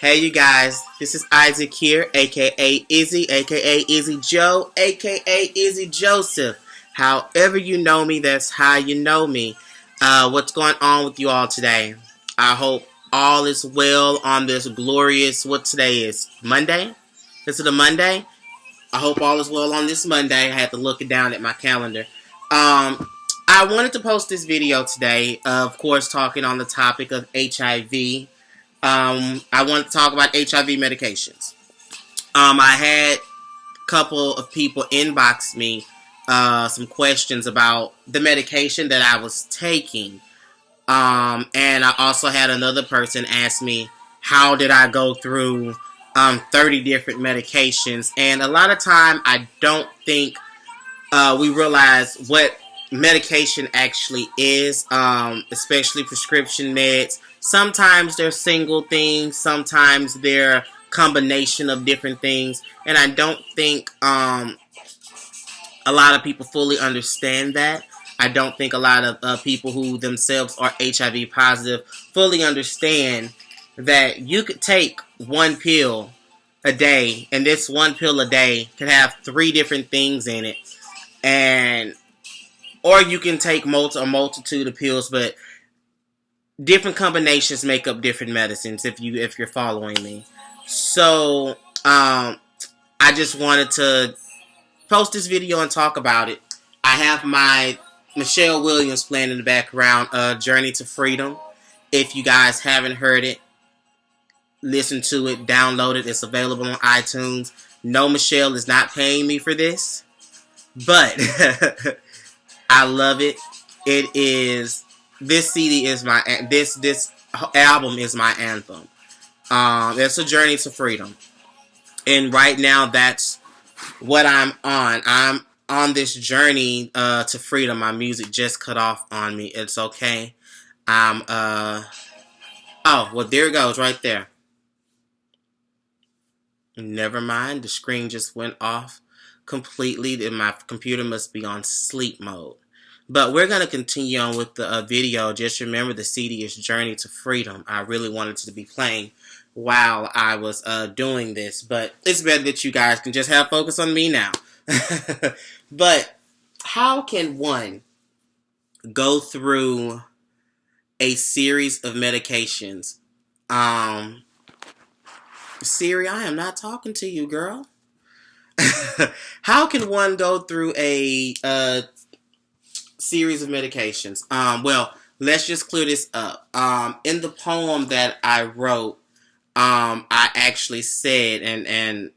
Hey you guys, this is Isaac here, aka Izzy, aka Izzy Joe, aka Izzy Joseph. However you know me, that's how you know me. What's going on with you all today? I hope all is well on this glorious, what today is? Monday? Is it a Monday? I hope all is well on this Monday. I had to look it down at my calendar. I wanted to post this video today, of course, talking on the topic of HIV. I want to talk about HIV medications. I had a couple of people inbox me some questions about the medication that I was taking. And I also had another person ask me, how did I go through 30 different medications? And a lot of time, I don't think we realize what medication actually is, especially prescription meds. Sometimes they're single things, sometimes they're combination of different things, and I don't think a lot of people fully understand that. I don't think a lot of people who themselves are HIV positive fully understand that you could take one pill a day, and this one pill a day can have 3 different things in it, or you can take a multitude of pills, but different combinations make up different medicines, if you're following me. So I just wanted to post this video and talk about it. I have my Michelle Williams playing in the background, Journey to Freedom. If you guys haven't heard it, listen to it, download it. It's available on iTunes. No, Michelle is not paying me for this, but I love it. It is, this CD is my, this album is my anthem. It's a journey to freedom. And right now, that's what I'm on. I'm on this journey to freedom. My music just cut off on me. It's okay. Oh, well, there it goes right there. Never mind. The screen just went off completely, and my computer must be on sleep mode. But we're going to continue on with the video. Just remember, the CD is Journey to Freedom. I really wanted to be playing while I was doing this, but it's better that you guys can just have focus on me now. But how can one go through a series of medications? Siri, I am not talking to you, girl. How can one go through a series of medications? Well, let's just clear this up. In the poem that I wrote, I actually said, and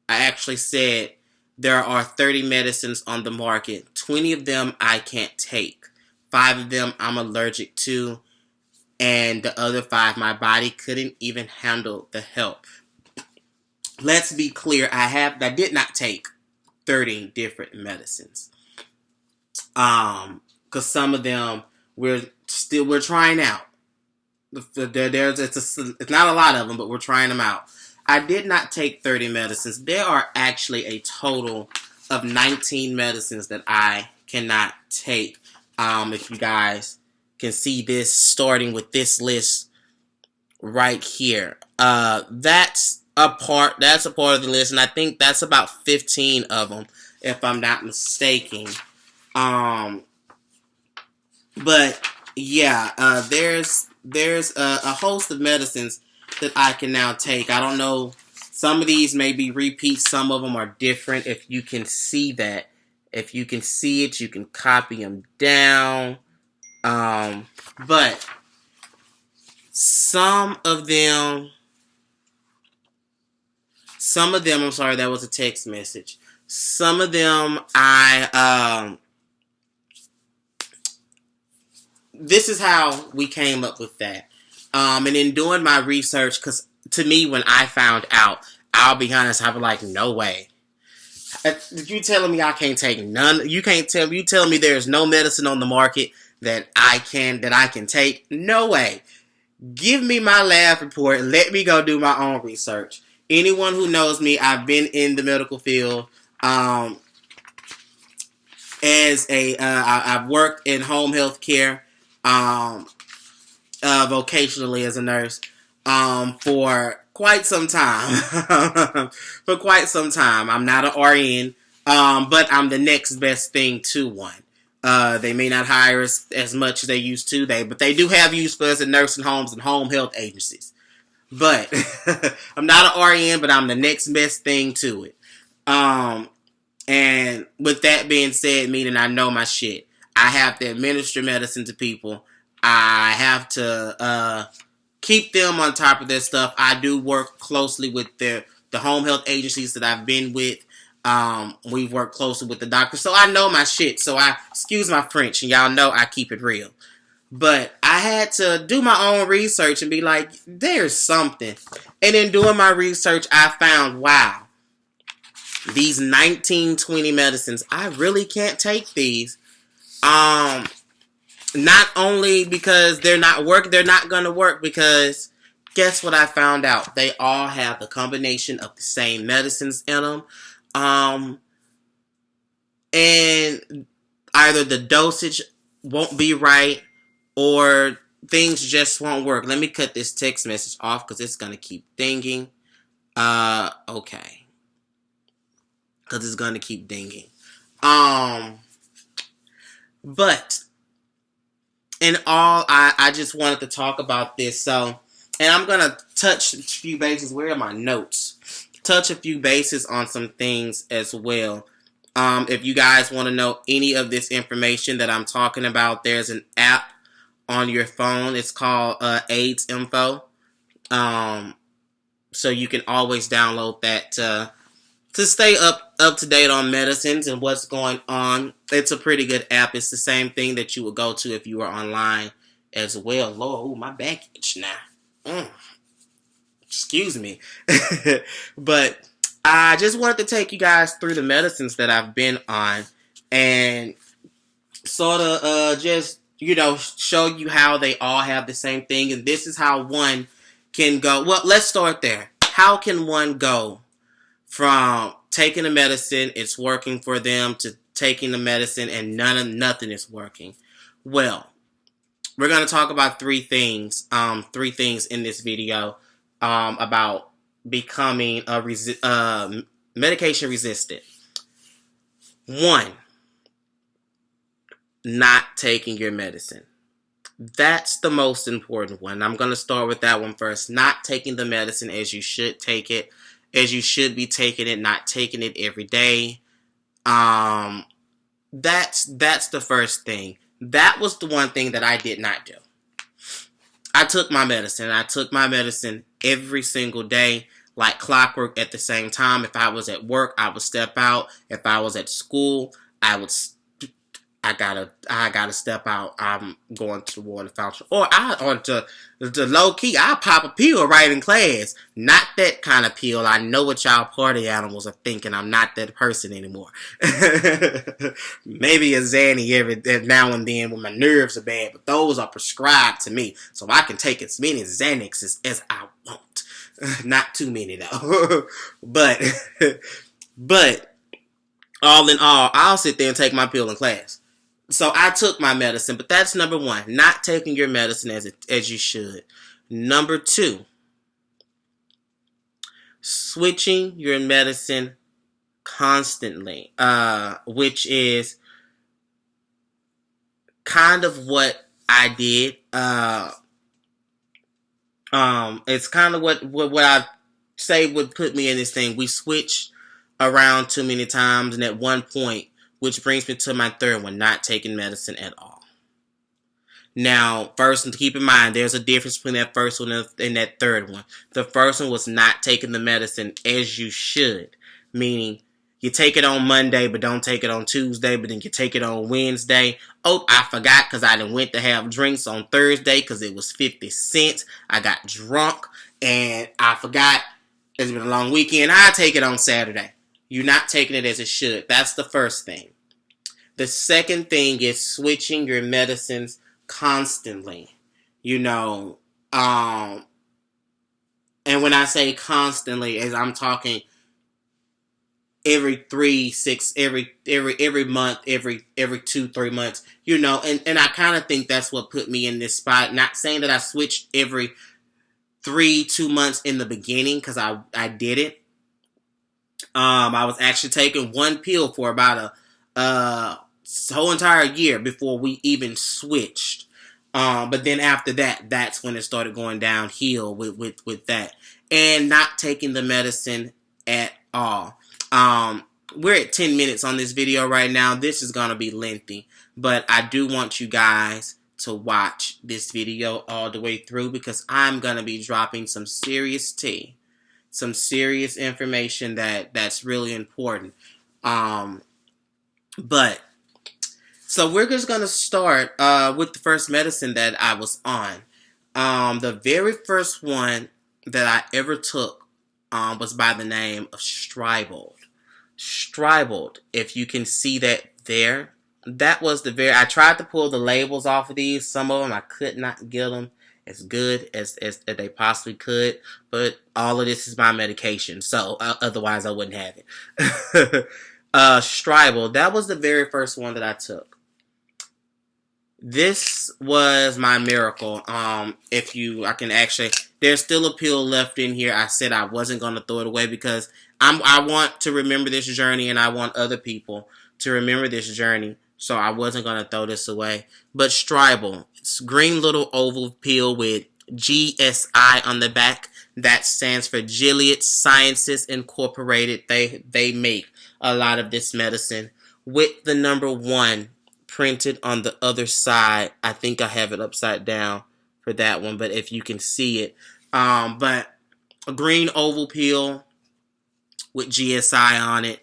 I actually said there are 30 medicines on the market. 20 of them I can't take. 5 of them I'm allergic to, and the other 5 my body couldn't even handle the help. Let's be clear, I did not take 30 different medicines. Because some of them we're trying out. It's not a lot of them, but we're trying them out. I did not take 30 medicines. There are actually a total of 19 medicines that I cannot take. If you guys can see this, starting with this list right here. That's a part of the list, and I think that's about 15 of them, if I'm not mistaken. But yeah, there's a host of medicines that I can now take. I don't know, some of these may be repeats, some of them are different. If you can see that, if you can see it, you can copy them down. But some of them, I'm sorry, that was a text message. Some of them this is how we came up with that. And in doing my research, because to me, when I found out, I'll be honest, I was like, no way. You telling me I can't take none? You tell me there's no medicine on the market that I can take? No way. Give me my lab report and let me go do my own research. Anyone who knows me, I've been in the medical field. I've worked in home health care, vocationally as a nurse. for quite some time. For quite some time. I'm not an RN, but I'm the next best thing to one. They may not hire us as much as they used to, but they do have use for us in nursing homes and home health agencies. But I'm not an RN, but I'm the next best thing to it. And with that being said, meaning I know my shit. I have to administer medicine to people. I have to keep them on top of their stuff. I do work closely with the home health agencies that I've been with. We've worked closely with the doctor, so I know my shit. So excuse my French, and y'all know I keep it real. But I had to do my own research and be like, there's something. And in doing my research, I found, wow, these 1920 medicines, I really can't take these. Not only because they're not going to work, because guess what I found out? They all have the combination of the same medicines in them. And either the dosage won't be right or things just won't work. Let me cut this text message off because it's going to keep dinging. Okay. Because it's going to keep dinging. But in all, I just wanted to talk about this. So, and I'm going to touch a few bases. Where are my notes? Touch a few bases on some things as well. If you guys want to know any of this information that I'm talking about, there's an app on your phone. It's called AIDS Info. So you can always download that to stay up to date on medicines and what's going on. It's a pretty good app. It's the same thing that you would go to if you were online as well. Lord, my back itch now. Excuse me. But I just wanted to take you guys through the medicines that I've been on and sort of just, show you how they all have the same thing. And this is how one can go. Well, let's start there. How can one go from taking the medicine, it's working for them, to taking the medicine and nothing is working? Well, we're going to talk about three things in this video about becoming medication resistant. One, not taking your medicine. That's the most important one. I'm going to start with that one first. Not taking the medicine as you should take it, as you should be taking it, not taking it every day. That's the first thing. That was the one thing that I did not do. I took my medicine. I took my medicine every single day, like clockwork at the same time. If I was at work, I would step out. If I was at school, I gotta step out. I'm going to the water fountain. Or to the low key, I'll pop a pill right in class. Not that kind of pill. I know what y'all party animals are thinking. I'm not that person anymore. Maybe a Xanny every now and then when my nerves are bad, but those are prescribed to me. So I can take as many Xanax as I want. Not too many though. But all in all, I'll sit there and take my pill in class. So I took my medicine, but that's number one. Not taking your medicine as you should. Number two, switching your medicine constantly, which is kind of what I did. It's kind of what I say would put me in this thing. We switched around too many times, and at one point, which brings me to my third one, not taking medicine at all. Now, first, to keep in mind, there's a difference between that first one and that third one. The first one was not taking the medicine as you should, meaning you take it on Monday, but don't take it on Tuesday, but then you take it on Wednesday. Oh, I forgot because I done went to have drinks on Thursday because it was 50 cents. I got drunk, and I forgot. It's been a long weekend. I take it on Saturday. You're not taking it as it should. That's the first thing. The second thing is switching your medicines constantly. And when I say constantly, as I'm talking every month, every 2-3 months, and I kind of think that's what put me in this spot. Not saying that I switched every 2 months in the beginning because I did it. I was actually taking one pill for about a whole entire year before we even switched. But then after that, that's when it started going downhill with that. And not taking the medicine at all. We're at 10 minutes on this video right now. This is going to be lengthy. But I do want you guys to watch this video all the way through because I'm going to be dropping some serious tea. Some serious information that's really important. But so we're just going to start with the first medicine that I was on. The very first one that I ever took was by the name of Stribild. Stribild, if you can see that there. That was I tried to pull the labels off of these. Some of them I could not get them as good as they possibly could. But all of this is my medication. So otherwise I wouldn't have it. Stribild, that was the very first one that I took. This was my miracle. There's still a pill left in here. I said I wasn't going to throw it away because I want to remember this journey and I want other people to remember this journey. So I wasn't going to throw this away. But Stribild, it's a green little oval pill with GSI on the back. That stands for Gilead Sciences Incorporated. They make a lot of this medicine with the number 1 printed on the other side. I think I have it upside down for that one, but if you can see it. But a green oval pill with GSI on it,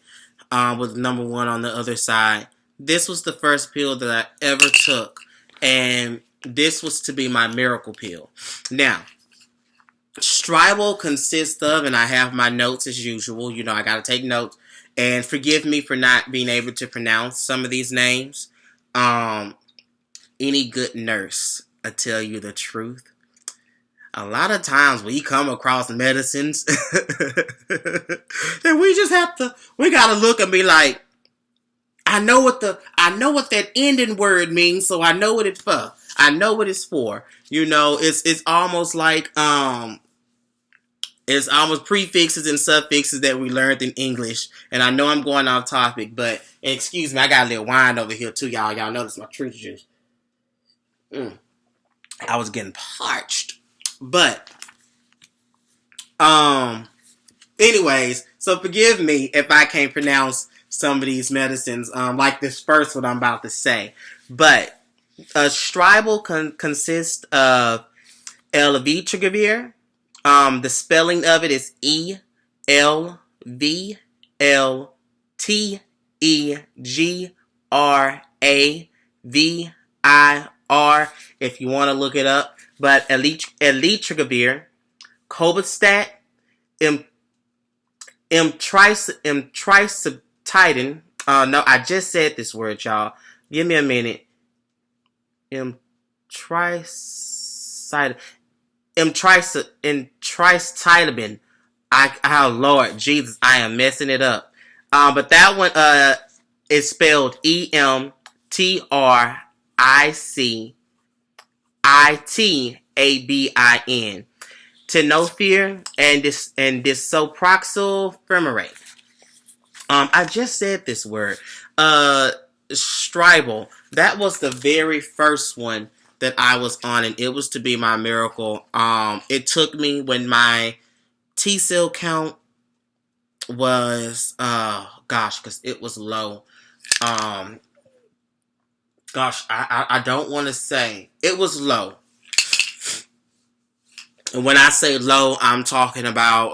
with number 1 on the other side. This was the first pill that I ever took, and this was to be my miracle pill. Now, Stribild consists of, and I have my notes as usual. You know, I got to take notes. And forgive me for not being able to pronounce some of these names. Any good nurse, I tell you the truth. A lot of times we come across medicines and we gotta look and be like, I know what that ending word means, so I know what it's for. I know what it's for. You know, it's almost like it's almost prefixes and suffixes that we learned in English. And I know I'm going off topic, but excuse me, I got a little wine over here too, y'all. Y'all notice my truth juice. I was getting parched. But anyways, so forgive me if I can't pronounce some of these medicines, like this first one I'm about to say. But Stribild consists of elvitrigavir. The spelling of it is ELVLTEGRAVIR. If you want to look it up. But elvitrigavir, cobicistat, emtricitabine. No, I just said this word, y'all. Give me a minute. Emtricitabine. Oh Lord Jesus, I am messing it up. But that one is spelled EMTRICITABIN. Tenofovir and disoproxil fumarate. I just said this word. Stribild. That was the very first one that I was on, and it was to be my miracle. It took me when my T cell count was because it was low. I don't want to say it was low. And when I say low, I'm talking about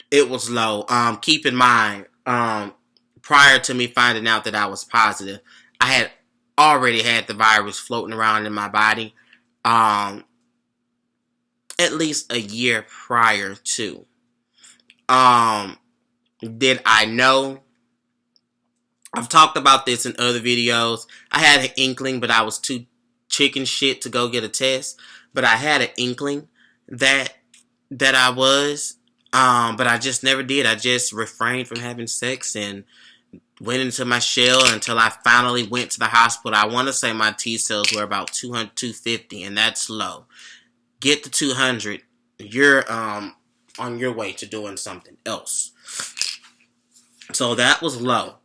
it was low. Keep in mind, prior to me finding out that I was positive, I had already had the virus floating around in my body, at least a year prior to. Did I know? I've talked about this in other videos. I had an inkling, but I was too chicken shit to go get a test. But I had an inkling that I was, but I just never did. I just refrained from having sex and went into my shell until I finally went to the hospital. I want to say my T cells were about 200, 250, and that's low. get the 200, you're on your way to doing something else. So that was low.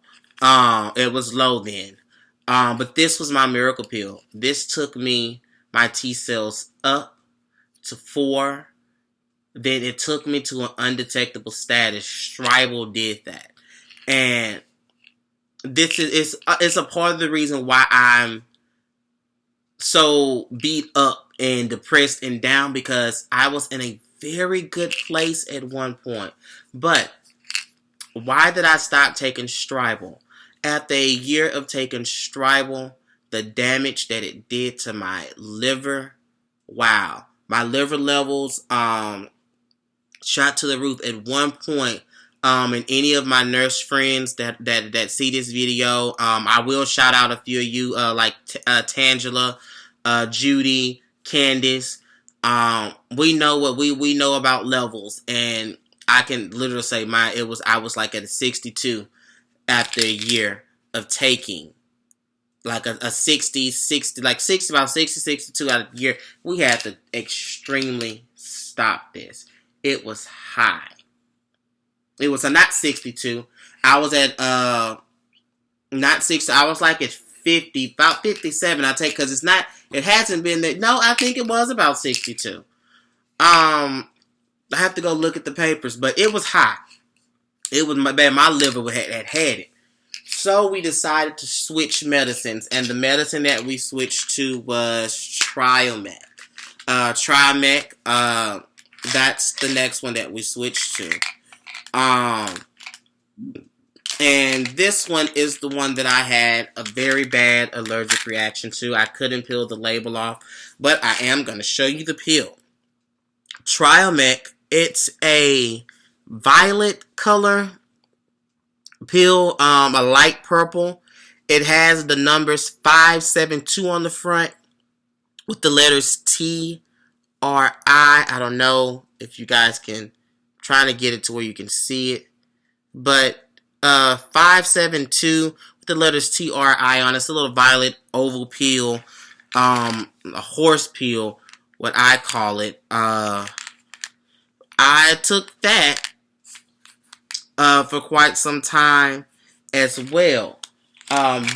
It was low then. But this was my miracle pill. This took my T cells up to 4. Then it took me to an undetectable status. Stribild did that. And this is a part of the reason why I'm so beat up and depressed and down, because I was in a very good place at one point. But why did I stop taking Stribild? After a year of taking Stribild, the damage that it did to my liver, wow. My liver levels shot to the roof at one point. And any of my nurse friends that see this video, I will shout out a few of you, like Tangela, Judy, Candace. We know what we know about levels, and I can literally say I was like at a 62 after a year of taking. Like a 60, about 60, 62 out of the year. We had to extremely stop this. It was high. It was not 62. I was at, not 60. I was like at 50, about 57, I take, because it hasn't been that. No, I think it was about 62. I have to go look at the papers, but it was high. It was bad. My liver had it. So we decided to switch medicines, and the medicine that we switched to was Triomec. That's the next one that we switched to. And this one is the one that I had a very bad allergic reaction to. I couldn't peel the label off, but I am going to show you the pill. Triomec, it's a violet color pill, a light purple. It has the numbers 572 on the front with the letters T, R, I. I don't know if you guys can try to get it to where you can see it, but 572 with the letters T, R, I on it. It's a little violet oval pill, a horse pill, what I call it. I took that for quite some time as well.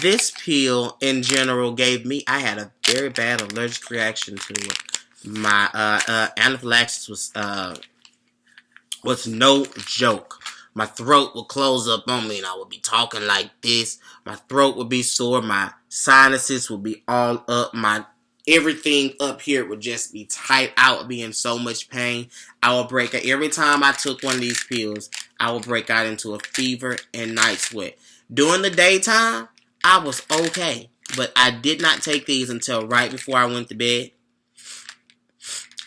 This pill in general I had a very bad allergic reaction to it. My anaphylaxis was no joke. My throat would close up on me and I would be talking like this. My throat would be sore. My sinuses would be all up. Everything up here would just be tight. I would be in so much pain. I would break out. Every time I took one of these pills, I would break out into a fever and night sweat. During the daytime, I was okay. But I did not take these until right before I went to bed.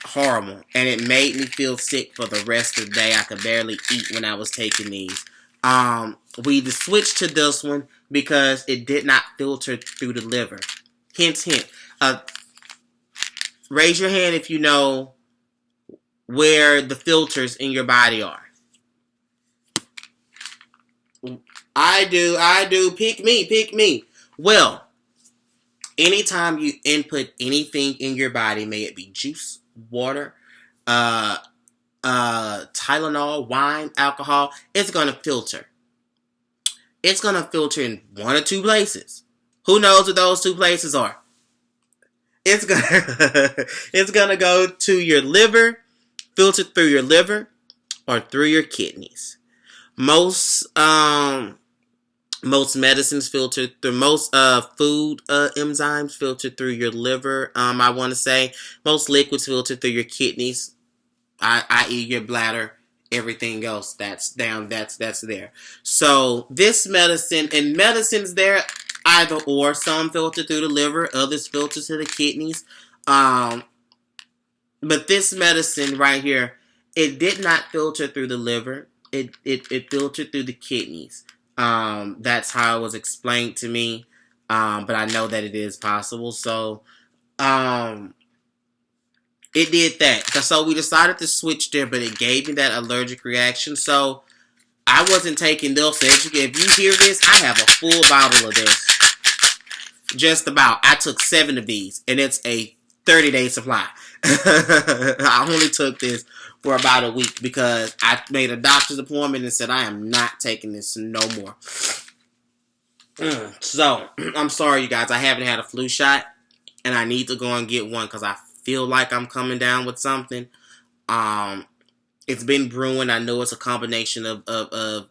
Horrible. And it made me feel sick for the rest of the day. I could barely eat when I was taking these. We switched to this one because it did not filter through the liver. Hint. Raise your hand if you know where the filters in your body are. I do. Pick me. Well, anytime you input anything in your body, may it be juice, water, Tylenol, wine, alcohol, it's going to filter. It's going to filter in one or two places. Who knows what those two places are? It's gonna go to your liver, filter through your liver, or through your kidneys. Most medicines filter through, most food enzymes filter through your liver. I want to say most liquids filter through your kidneys, i.e. your bladder. Everything else that's there. So this medicine, and medicines there either or. Some filter through the liver, others filter to the kidneys. But this medicine right here, it did not filter through the liver. It filtered through the kidneys. That's how it was explained to me. But I know that it is possible. So it did that. So we decided to switch there, but it gave me that allergic reaction. So I wasn't taking those. So if you hear this, I have a full bottle of this. Just about. I took 7 of these, and it's a 30-day supply. I only took this for about a week because I made a doctor's appointment and said I am not taking this no more. So, I'm sorry, you guys. I haven't had a flu shot, and I need to go and get one because I feel like I'm coming down with something. It's been brewing. I know it's a combination of the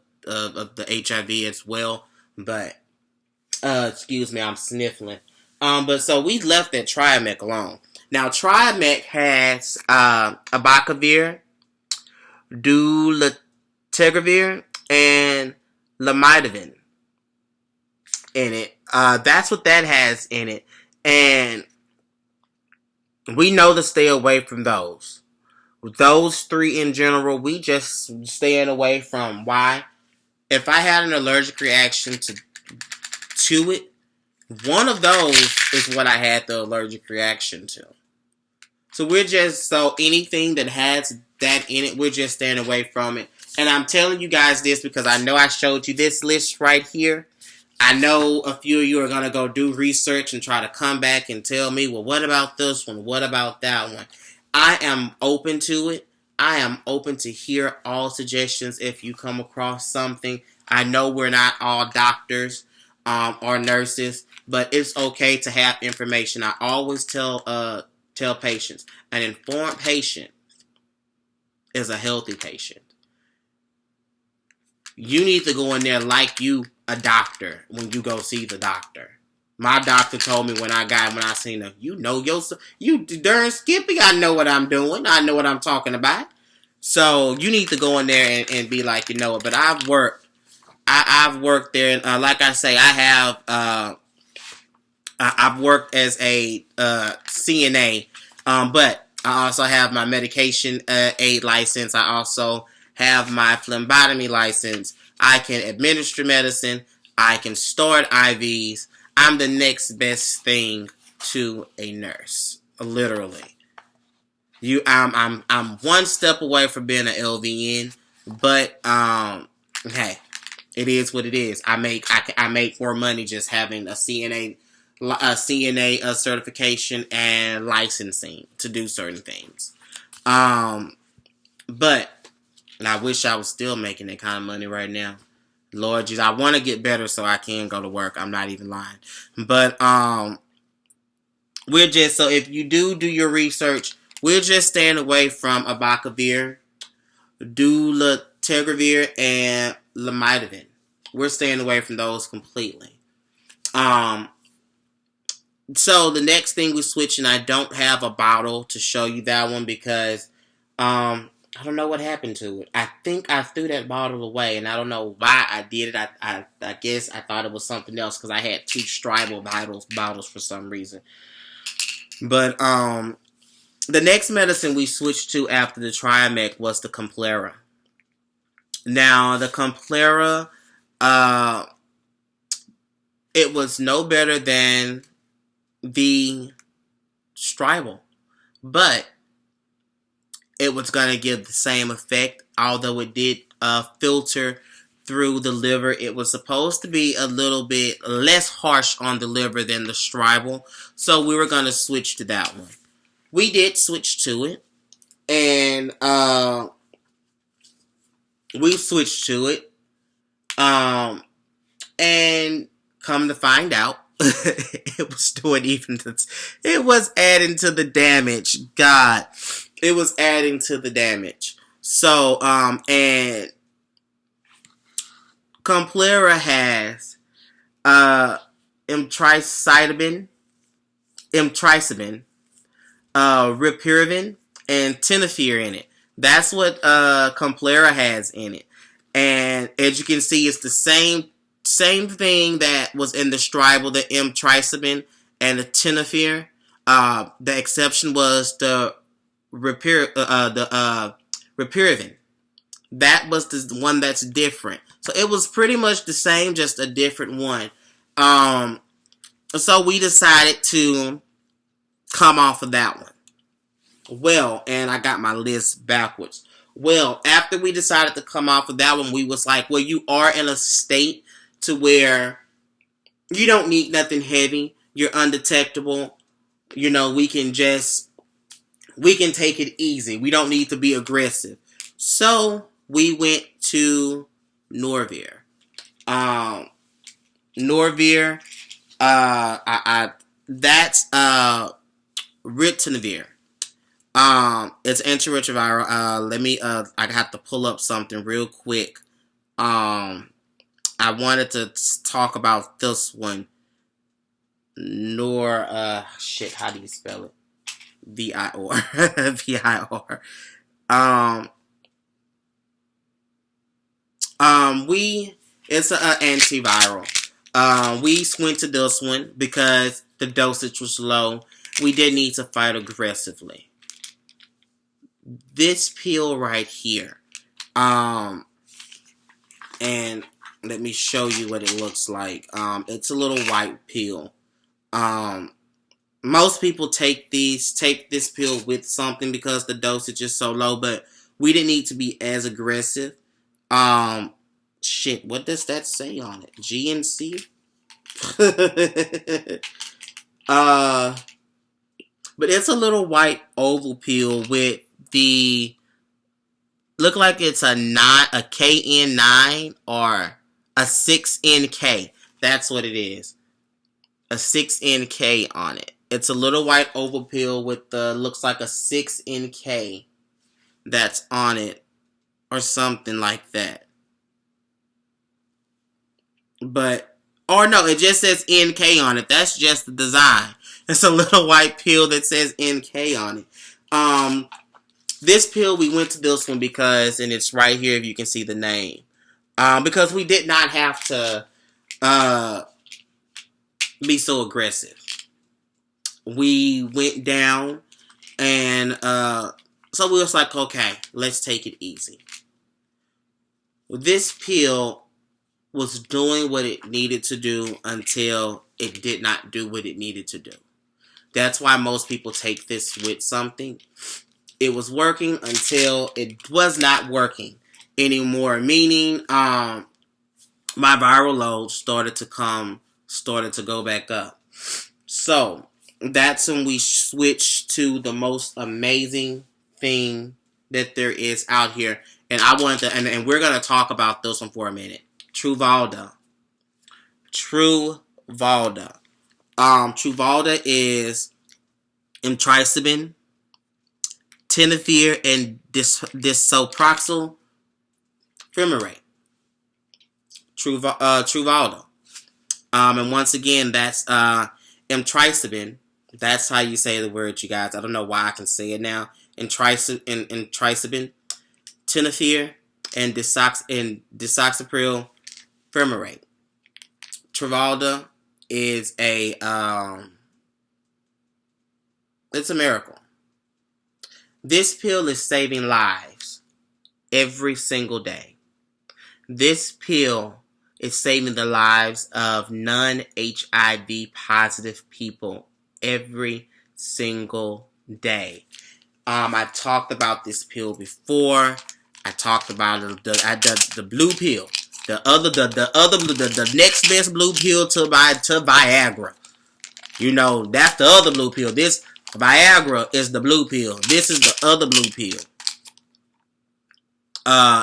HIV as well, but excuse me, I'm sniffling. But so we left that Triamec alone. Now, Triamec has abacavir, dolutegravir, and lamivudine in it. That's what that has in it. And we know to stay away from those. Those three in general, we just staying away from. Why? If I had an allergic reaction to it, one of those is what I had the allergic reaction to. So anything that has that in it, we're just staying away from it. And I'm telling you guys this because I know I showed you this list right here. I know a few of you are going to go do research and try to come back and tell me, well, what about this one? What about that one? I am open to it. I am open to hear all suggestions if you come across something. I know we're not all doctors or nurses, but it's okay to have information. I always tell patients, an informed patient is a healthy patient. You need to go in there like you a doctor when you go see the doctor. My doctor told me when I seen her, you know yourself, you darn Skippy, I know what I'm doing. I know what I'm talking about. So you need to go in there and be like, you know it. But I've worked there, and like I say, I've worked as a CNA, but I also have my medication aid license. I also have my phlebotomy license. I can administer medicine. I can start IVs. I'm the next best thing to a nurse, literally. I'm one step away from being an LVN, but hey, it is what it is. I make more money just having a CNA certification and licensing to do certain things. But and I wish I was still making that kind of money right now. Lord Jesus, I want to get better so I can go to work. I'm not even lying. But we're just, so if you do your research, we're just staying away from abacavir, dolutegravir, and lamivudine. We're staying away from those completely. So the next thing we switch, and I don't have a bottle to show you that one because I don't know what happened to it. I think I threw that bottle away, and I don't know why I did it. I guess I thought it was something else because I had 2 Stribild bottles for some reason. But the next medicine we switched to after the Triamec was the Complera. Now, the Complera, it was no better than the Stribild, but it was going to give the same effect, although it did filter through the liver. It was supposed to be a little bit less harsh on the liver than the Stribild, so we were going to switch to that one. We did switch to it, and we switched to it, and come to find out, it was doing it was adding to the damage. God, it was adding to the damage. So, and Complera has emtricitabine, rilpivirine, and tenofovir in it. That's what Complera has in it. And as you can see, it's the same thing that was in the Stribild, the emtricitabine and the tenofovir. The exception was the rilpivirine. That was the one that's different. So it was pretty much the same, just a different one. So we decided to come off of that one. Well, and I got my list backwards. Well, after we decided to come off of that one, we was like, well, you are in a state to where you don't need nothing heavy. You're undetectable. You know, we can just we can take it easy. We don't need to be aggressive. So we went to Norvir. Norvir, that's ritonavir. It's antiretroviral. I have to pull up something real quick. I wanted to talk about this one. How do you spell it? V-I-R. V-I-R. It's an antiviral. We went to this one because the dosage was low. We didn't need to fight aggressively. This pill right here, and let me show you what it looks like. It's a little white pill. Most people take this pill with something because the dosage is so low, but we didn't need to be as aggressive. What does that say on it? GNC? But it's a little white oval pill with look like it's a KN9 or a 6NK. That's what it is. A 6NK on it. It's a little white oval pill with looks like a 6NK that's on it or something like that. It just says NK on it. That's just the design. It's a little white pill that says NK on it. This pill, we went to this one because, and it's right here if you can see the name. Because we did not have to be so aggressive. We went down and so we was like, okay, let's take it easy. This pill was doing what it needed to do until it did not do what it needed to do. That's why most people take this with something. It was working until it was not working anymore. Meaning, my viral load started to go back up. So that's when we switched to the most amazing thing that there is out here. And I wanted to, and we're gonna talk about this one for a minute. Truvada. Truvada is emtricitabine, tenofovir, and disoproxil fumarate. Truvada. And once again, that's emtricitabine. That's how you say the word, you guys. I don't know why I can say it now. Emtricitabine, tenofovir, and disoproxil fumarate. Truvada is it's a miracle. This pill is saving lives every single day. This pill is saving the lives of non-HIV positive people every single day. I talked about this pill before. I talked about the blue pill. The next best blue pill to Viagra. You know, that's the other blue pill. This Viagra is the blue pill. This is the other blue pill.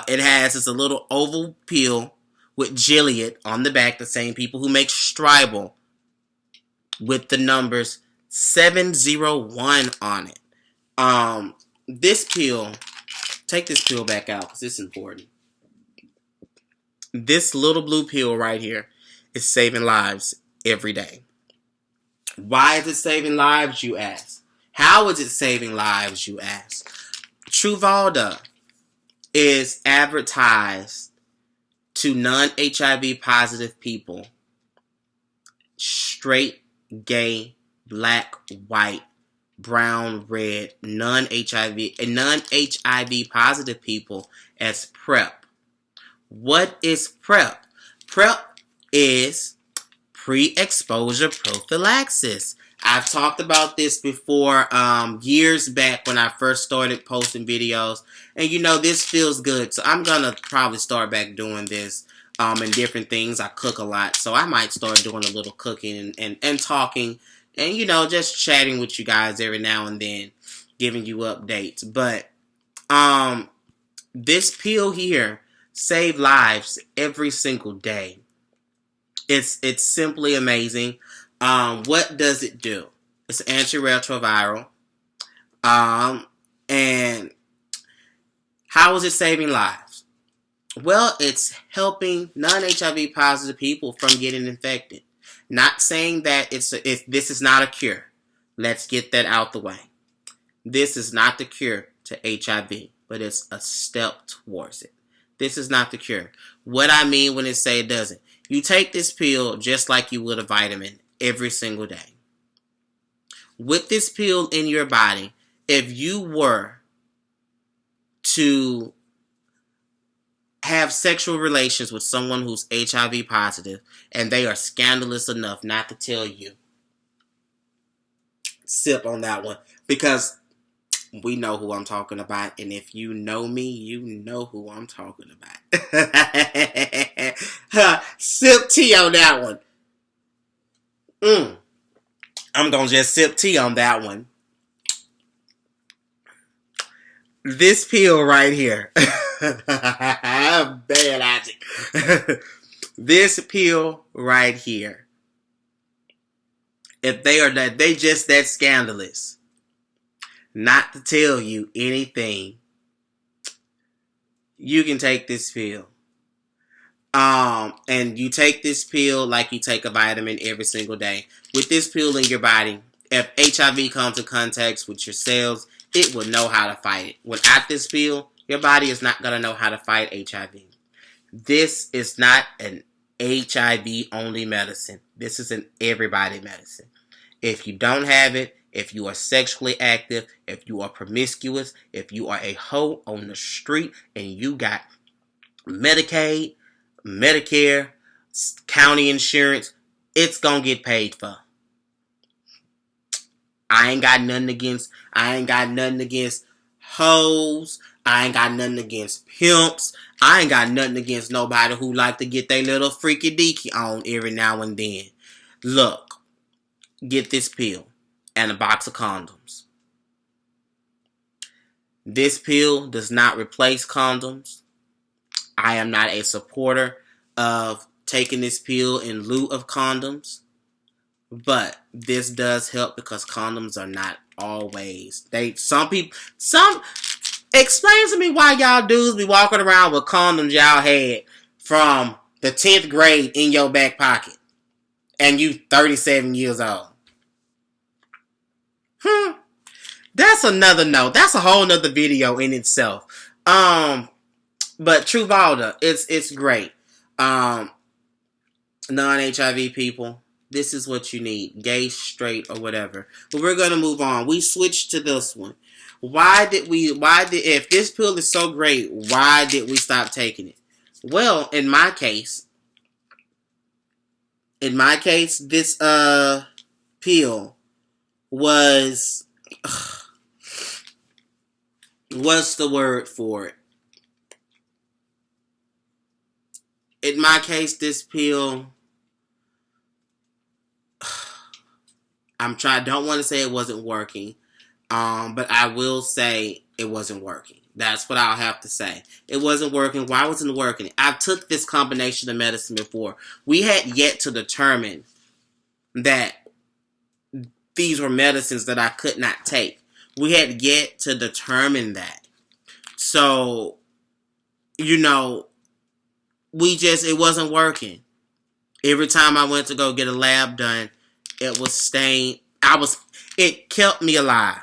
It's a little oval pill with Gilead on the back, the same people who make Stribild, with the numbers 701 on it. This pill, take this pill back out because it's important. This little blue pill right here is saving lives every day. Why is it saving lives, you ask? How is it saving lives, you ask? Truvada is advertised to non-HIV positive people, straight, gay, black, white, brown, red, non-HIV positive people as PrEP. What is PrEP? PrEP is pre-exposure prophylaxis. I've talked about this before years back when I first started posting videos. And you know, this feels good. So I'm going to probably start back doing this and different things. I cook a lot. So I might start doing a little cooking and talking. And, you know, just chatting with you guys every now and then. giving you updates. But this pill here saves lives every single day. It's simply amazing. What does it do? It's antiretroviral. And how is it saving lives? Well, it's helping non-HIV positive people from getting infected. Not saying that this is not a cure. Let's get that out the way. This is not the cure to HIV, but it's a step towards it. This is not the cure. What I mean when I say it doesn't. You take this pill just like you would a vitamin every single day. With this pill in your body, if you were to have sexual relations with someone who's HIV positive and they are scandalous enough not to tell you, sip on that one, because we know who I'm talking about, and if you know me, you know who I'm talking about. Sip tea on that one. I'm gonna just sip tea on that one. This pill right here. Bad logic. This pill right here. If they just that scandalous not to tell you anything, you can take this pill. And you take this pill like you take a vitamin every single day. With this pill in your body, if HIV comes in contact with your cells, it will know how to fight it. Without this pill, your body is not going to know how to fight HIV. This is not an HIV only medicine. This is an everybody medicine. If you don't have it, if you are sexually active, if you are promiscuous, if you are a hoe on the street and you got Medicaid, Medicare, county insurance, it's going to get paid for. I ain't got nothing against hoes. I ain't got nothing against pimps. I ain't got nothing against nobody who like to get their little freaky deaky on every now and then. Look, get this pill and a box of condoms. This pill does not replace condoms. I am not a supporter of taking this pill in lieu of condoms. But this does help because condoms are not always. Explain to me why y'all dudes be walking around with condoms y'all had from the 10th grade in your back pocket. And you 37 years old. That's another note. That's a whole nother video in itself. But Truvada, it's great. Non-HIV people, this is what you need. Gay, straight, or whatever. But we're going to move on. We switched to this one. If this pill is so great, why did we stop taking it? Well, in my case, this pill was, what's the word for it? In my case, this pill, don't want to say it wasn't working, but I will say it wasn't working. That's what I'll have to say. It wasn't working. Why wasn't it working? I took this combination of medicine before. We had yet to determine that these were medicines that I could not take. We had yet to determine that. So, it wasn't working. Every time I went to go get a lab done, it was staying. It kept me alive.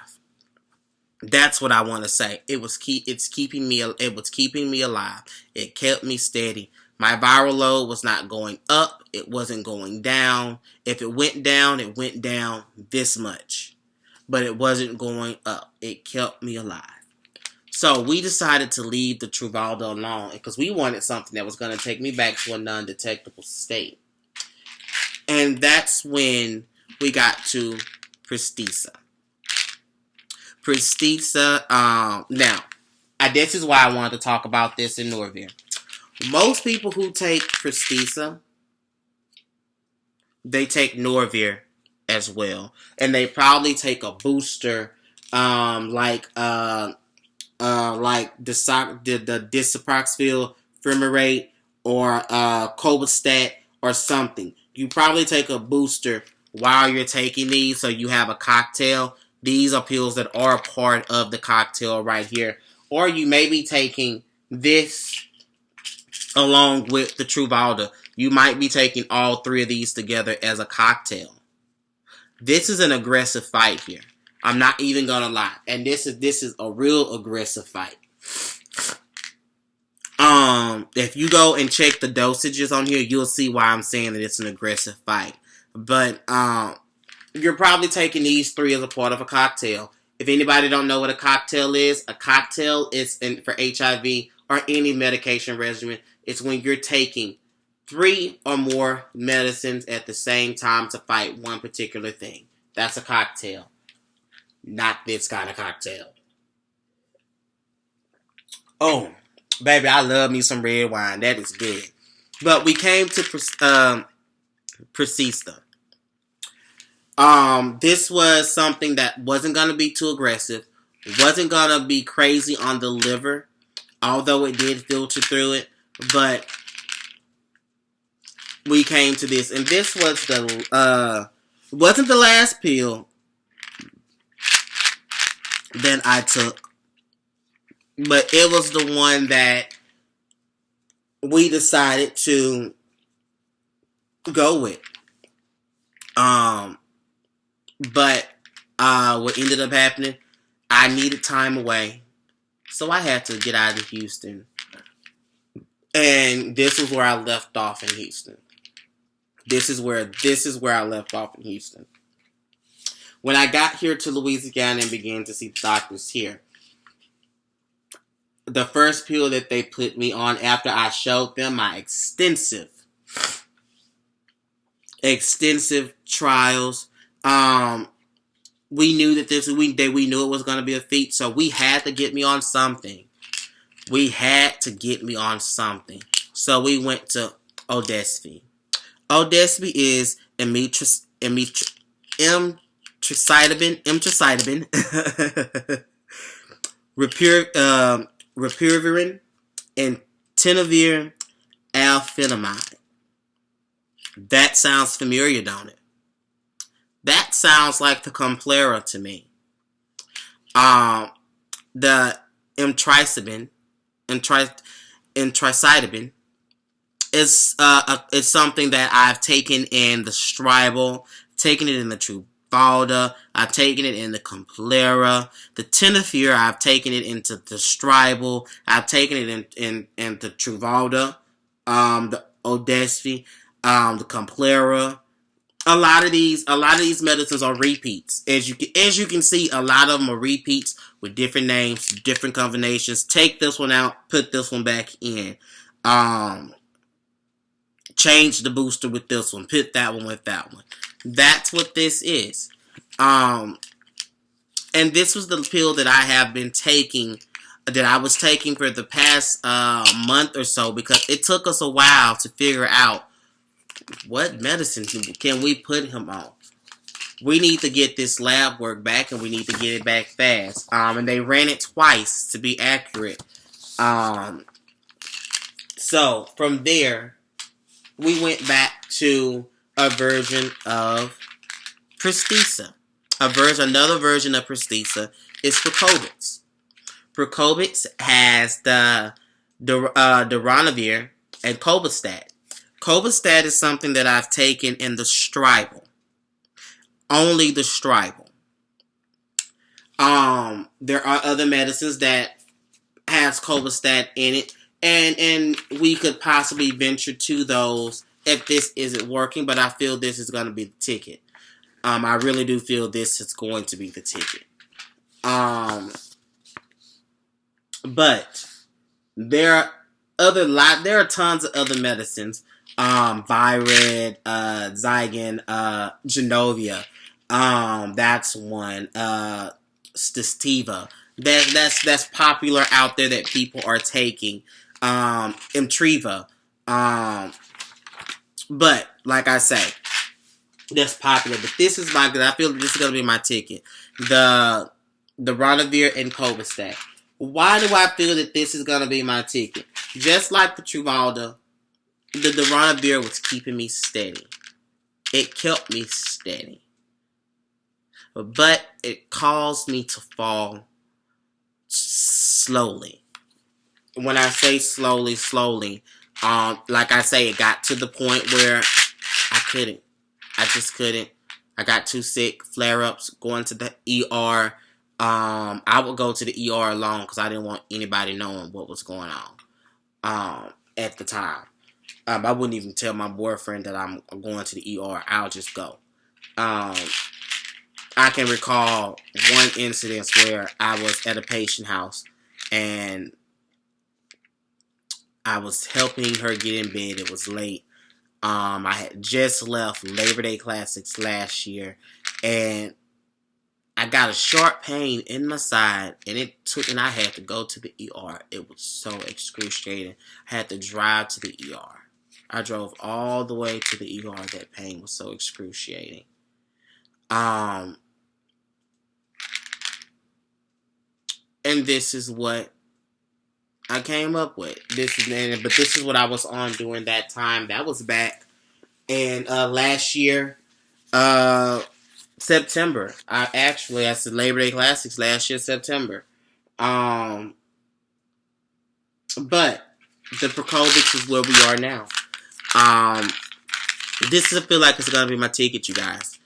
That's what I want to say. It was keeping me alive. It kept me steady. My viral load was not going up. It wasn't going down. If it went down this much. But it wasn't going up. It kept me alive. So we decided to leave the Truvada alone because we wanted something that was going to take me back to a non-detectable state. And that's when we got to Prestisa. Now, this is why I wanted to talk about this in Norvir. Most people who take Prestisa, they take Norvir as well. And they probably take a booster like the disoproxil fumarate or Cobastat or something. You probably take a booster while you're taking these, so you have a cocktail. These are pills that are a part of the cocktail right here. Or you may be taking this along with the Truvada. You might be taking all three of these together as a cocktail. This is an aggressive fight here. I'm not even gonna lie. And this is a real aggressive fight. If you go and check the dosages on here, you'll see why I'm saying that it's an aggressive fight. But you're probably taking these three as a part of a cocktail. If anybody don't know what a cocktail is for HIV or any medication regimen, it's when you're taking 3 or more medicines at the same time to fight one particular thing. That's a cocktail. Not this kind of cocktail. Oh, baby, I love me some red wine. That is good. But we came to Precisa. This was something that wasn't going to be too aggressive. Wasn't going to be crazy on the liver. Although it did filter through it. But we came to this. And this was wasn't the last pill that I took. But it was the one that we decided to go with. But what ended up happening, I needed time away. So I had to get out of Houston. And this is where I left off in Houston. This is where I left off in Houston. When I got here to Louisiana and began to see the doctors here, the first pill that they put me on after I showed them my extensive trials, we knew that we knew it was going to be a feat, so we had to get me on something. So we went to Odesvi. Odesvi is emtricitabine, Rapirivirin, and tenofovir alfenamide. That sounds familiar, don't it? That sounds like the Complera to me. The emtricitabine is something that I've taken in the Stribild, taken it in the Truvada, I've taken it in the Complera, the tenofovir, I've taken it into the Stribild, I've taken it in the Truvada, the Odesvi, the Complera. A lot of these medicines are repeats. As you can see, a lot of them are repeats with different names, different combinations. Take this one out, put this one back in. Change the booster with this one, put that one with that one. That's what this is. And this was the pill that I have been taking, that I was taking for the past month or so, because it took us a while to figure out what medicine can we put him on. We need to get this lab work back, and we need to get it back fast. And they ran it twice to be accurate. So from there, we went back to a version of Precisa. Another version of Precisa is Procobix. Procobix has the Darunavir and Cobastat. Cobastat is something that I've taken in the Stribild. Only the Stribild. There are other medicines that has Cobastat in it, and we could possibly venture to those if this isn't working, but I feel this is going to be the ticket. I really do feel this is going to be the ticket. But there are tons of other medicines. Vired, Zygon, Genovia. That's one. Stistiva. That's popular out there that people are taking. Imtriva. But like I say, that's popular. But this is I feel this is gonna be my ticket. The the Ronavir and Covistat. Why do I feel that this is going to be my ticket? Just like the Truvada, the Ronavir was keeping me steady. It kept me steady. But it caused me to fall slowly. When I say slowly, like I say, it got to the point where I couldn't. I just couldn't. I got too sick, flare-ups, going to the ER. I would go to the ER alone because I didn't want anybody knowing what was going on at the time. I wouldn't even tell my boyfriend that I'm going to the ER. I'll just go. I can recall one incident where I was at a patient house and I was helping her get in bed. It was late. I had just left Labor Day Classics last year, and I got a sharp pain in my side, and I had to go to the ER. It was so excruciating. I had to drive to the ER. I drove all the way to the ER. That pain was so excruciating. And this is what I came up with. This is what I was on during that time. That was back in last year, September. I said Labor Day Classics last year, September. But the Procovics is where we are now. This I feel like it's gonna be my ticket, you guys.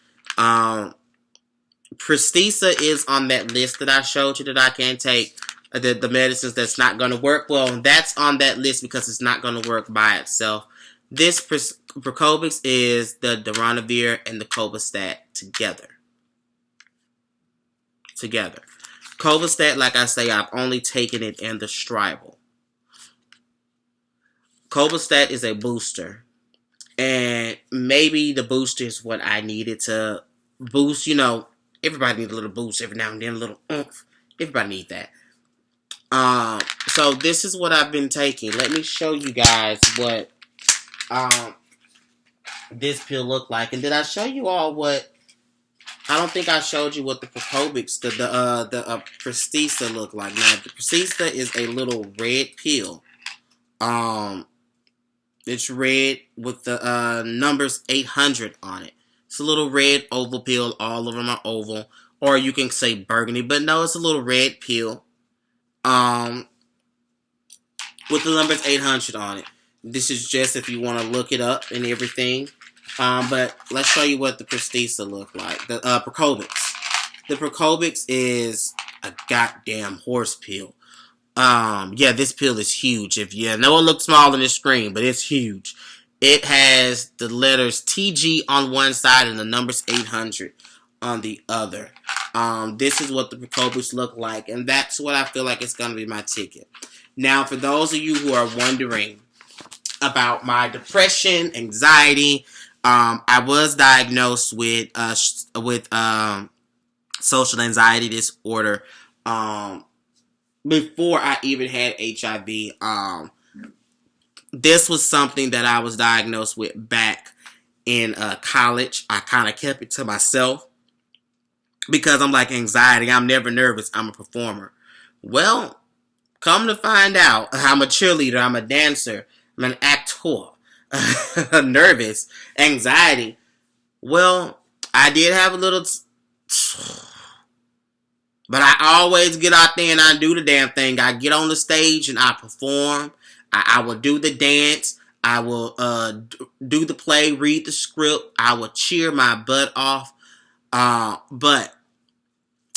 Prestisa is on that list that I showed you that I can take. The medicines that's not going to work. Well, that's on that list because it's not going to work by itself. This Procovics is the Ronavir and the Covistat together. Covistat, like I say, I've only taken it in the Stribild. Covistat is a booster. And maybe the booster is what I needed to boost. You know, everybody needs a little boost every now and then, a little oomph. Everybody needs that. So this is what I've been taking. Let me show you guys what this pill looked like. And did I show you all what? I don't think I showed you what the Procovics, the Prestisa looked like. Now the Prestisa is a little red pill. It's red with the numbers 800 on it. It's a little red oval pill. All of them are oval, or you can say burgundy, but no, it's a little red pill. With the numbers 800 on it. This is just if you want to look it up and everything. But let's show you what the Prestisa look like. The Procovics. The Procovics is a goddamn horse pill. Yeah, this pill is huge. If you know, it looks small on the screen, but it's huge. It has the letters TG on one side and the numbers 800 on the other. This is what the Procovics look like, and that's what I feel like it's going to be my ticket. Now, for those of you who are wondering about my depression, anxiety, I was diagnosed with social anxiety disorder before I even had HIV. This was something that I was diagnosed with back in college. I kind of kept it to myself because I'm like, anxiety, I'm never nervous, I'm a performer. Well, come to find out, I'm a cheerleader, I'm a dancer, I'm an actor. Nervous, anxiety. Well, I did have a little, but I always get out there and I do the damn thing. I get on the stage and I perform. I will do the dance. I will do the play, read the script. I will cheer my butt off. But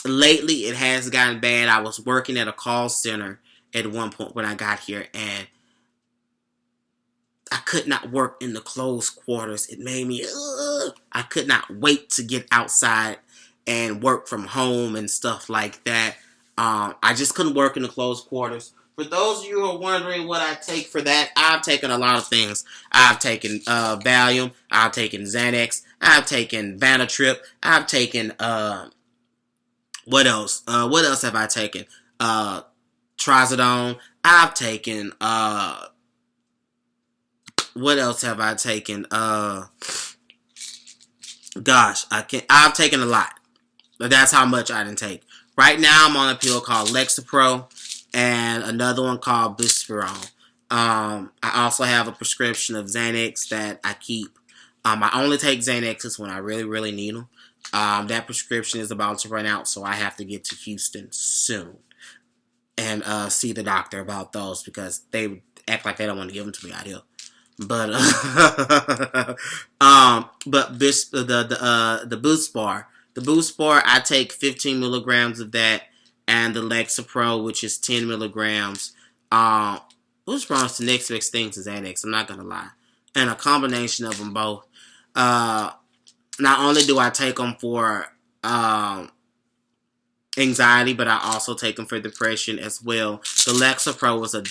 lately it has gotten bad. I was working at a call center at one point when I got here, and I could not work in the closed quarters. It made me, I could not wait to get outside and work from home and stuff like that. I just couldn't work in the closed quarters. For those of you who are wondering what I take for that, I've taken a lot of things. I've taken Valium. I've taken Xanax. I've taken Vanatrip. I've taken, what else? What else have I taken? Trazodone. I've taken, what else have I taken? Gosh, I've taken a lot. But that's how much I didn't take. Right now, I'm on a pill called Lexapro and another one called Bispirone. I also have a prescription of Xanax that I keep. I only take Xanaxes when I really, really need them. That prescription is about to run out, so I have to get to Houston soon and see the doctor about those because they act like they don't want to give them to me out here. But the Boost Bar, I take 15 milligrams of that, and the Lexapro, which is 10 milligrams. Boost Bar is the next best thing to Xanax. I'm not gonna lie, and a combination of them both. Not only do I take them for anxiety, but I also take them for depression as well. The Lexapro is a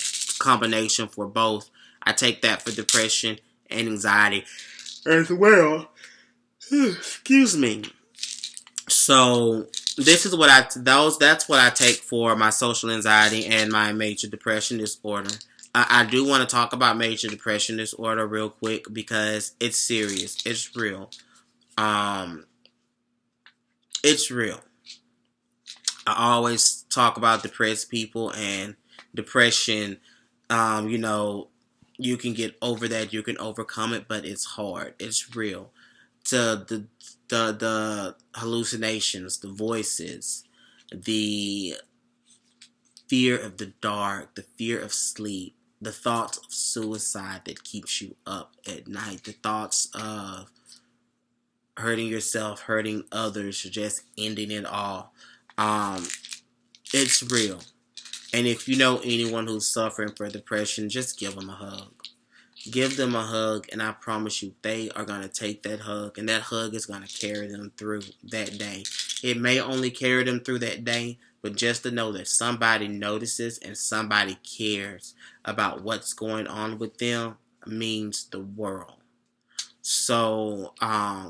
combination for both. I take that for depression and anxiety as well. Excuse me. So this is what that's what I take for my social anxiety and my major depression disorder. I do want to talk about major depression disorder real quick because it's serious. It's real. It's real. I always talk about depressed people and depression. You can get over that, you can overcome it, but it's hard. It's real. The hallucinations, the voices, the fear of the dark, the fear of sleep, the thoughts of suicide that keeps you up at night, the thoughts of hurting yourself, hurting others, or just ending it all. It's real. And if you know anyone who's suffering from depression, just give them a hug. Give them a hug, and I promise you, they are going to take that hug, and that hug is going to carry them through that day. It may only carry them through that day, but just to know that somebody notices and somebody cares about what's going on with them means the world. So,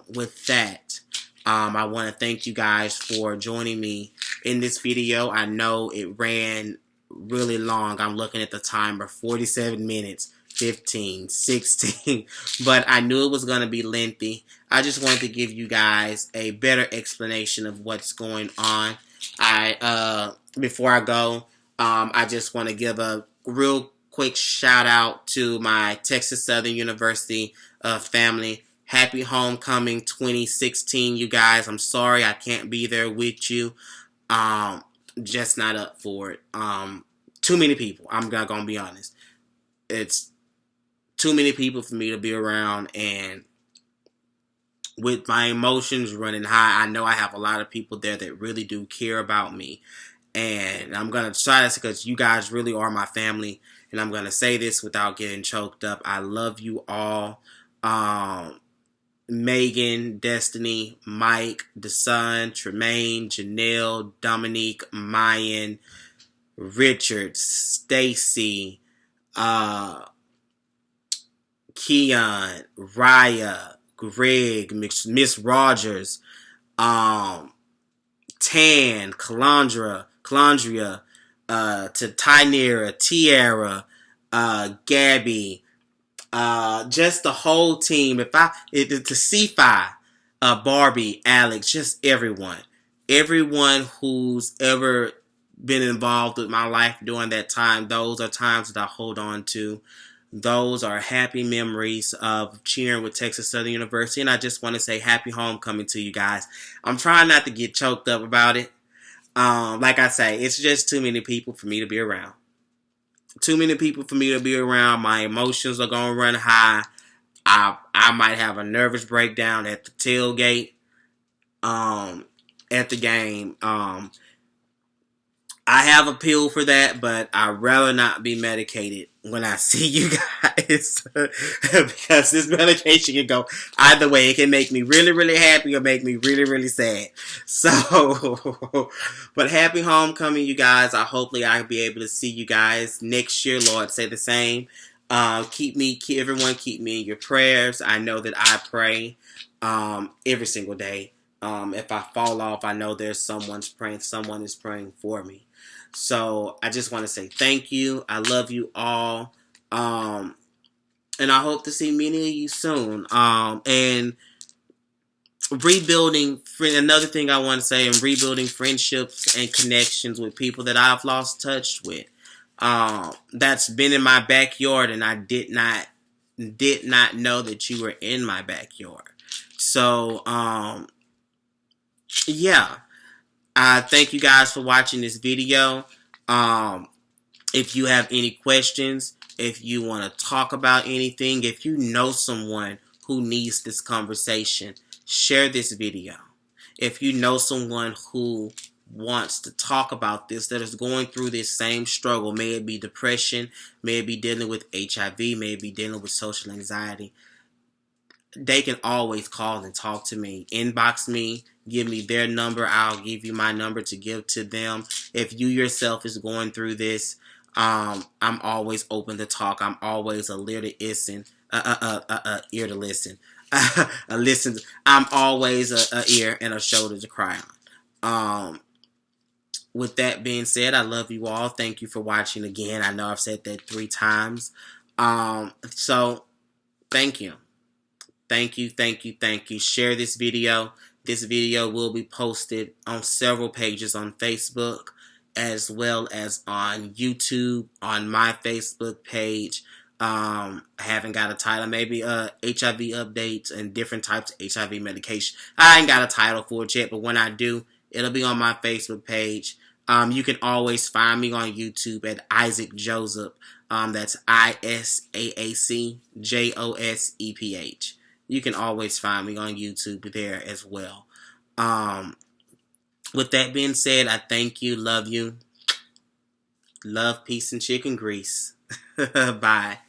with that, I want to thank you guys for joining me in this video. I know it ran really long. I'm looking at the timer, 47 minutes, 15, 16, but I knew it was going to be lengthy. I just wanted to give you guys a better explanation of what's going on. Before I go, I just want to give a real quick shout out to my Texas Southern University family. Happy Homecoming 2016, you guys. I'm sorry I can't be there with you. Just not up for it. Too many people. I'm not going to be honest. It's too many people for me to be around, and with my emotions running high, I know I have a lot of people there that really do care about me. And I'm going to try this because you guys really are my family. And I'm going to say this without getting choked up. I love you all. Megan, Destiny, Mike, Desun, Tremaine, Janelle, Dominique, Mayan, Richard, Stacy, Keon, Raya, Greg, Miss Rogers, Tan, Calandria, to Tynera, Tiara, Gabby, just the whole team. To C5, Barbie, Alex, just everyone who's ever been involved with my life during that time. Those are times that I hold on to. Those are happy memories of cheering with Texas Southern University, and I just want to say happy homecoming to you guys. I'm trying not to get choked up about it. Like I say, it's just too many people for me to be around. Too many people for me to be around. My emotions are going to run high. I might have a nervous breakdown at the tailgate, at the game. I have a pill for that, but I'd rather not be medicated when I see you guys because this medication can go either way. It can make me really, really happy or make me really, really sad. So, but happy homecoming, you guys. Hopefully I'll be able to see you guys next year. Lord, say the same. Everyone keep me in your prayers. I know that I pray every single day. If I fall off, I know there's someone is praying for me. So I just want to say thank you. I love you all. And I hope to see many of you soon. And Another thing I want to say, and rebuilding friendships and connections with people that I've lost touch with. That's been in my backyard, and I did not know that you were in my backyard. So, yeah. Thank you guys for watching this video. If you have any questions, if you want to talk about anything, if you know someone who needs this conversation, share this video. If you know someone who wants to talk about this, that is going through this same struggle, may it be depression, may it be dealing with HIV, may it be dealing with social anxiety, they can always call and talk to me. Inbox me, give me their number. I'll give you my number to give to them. If you yourself is going through this, I'm always open to talk. I'm always a ear to listen. Ear to listen. I'm always a ear and a shoulder to cry on. With that being said, I love you all. Thank you for watching again. I know I've said that 3 times. So thank you. Thank you, thank you, thank you. Share this video. This video will be posted on several pages on Facebook, as well as on YouTube, on my Facebook page. I haven't got a title. Maybe HIV updates and different types of HIV medication. I ain't got a title for it yet, but when I do, it'll be on my Facebook page. You can always find me on YouTube at Isaac Joseph. That's ISAAC JOSEPH. You can always find me on YouTube there as well. With that being said, I thank you, love you. Love, peace, and chicken grease. Bye.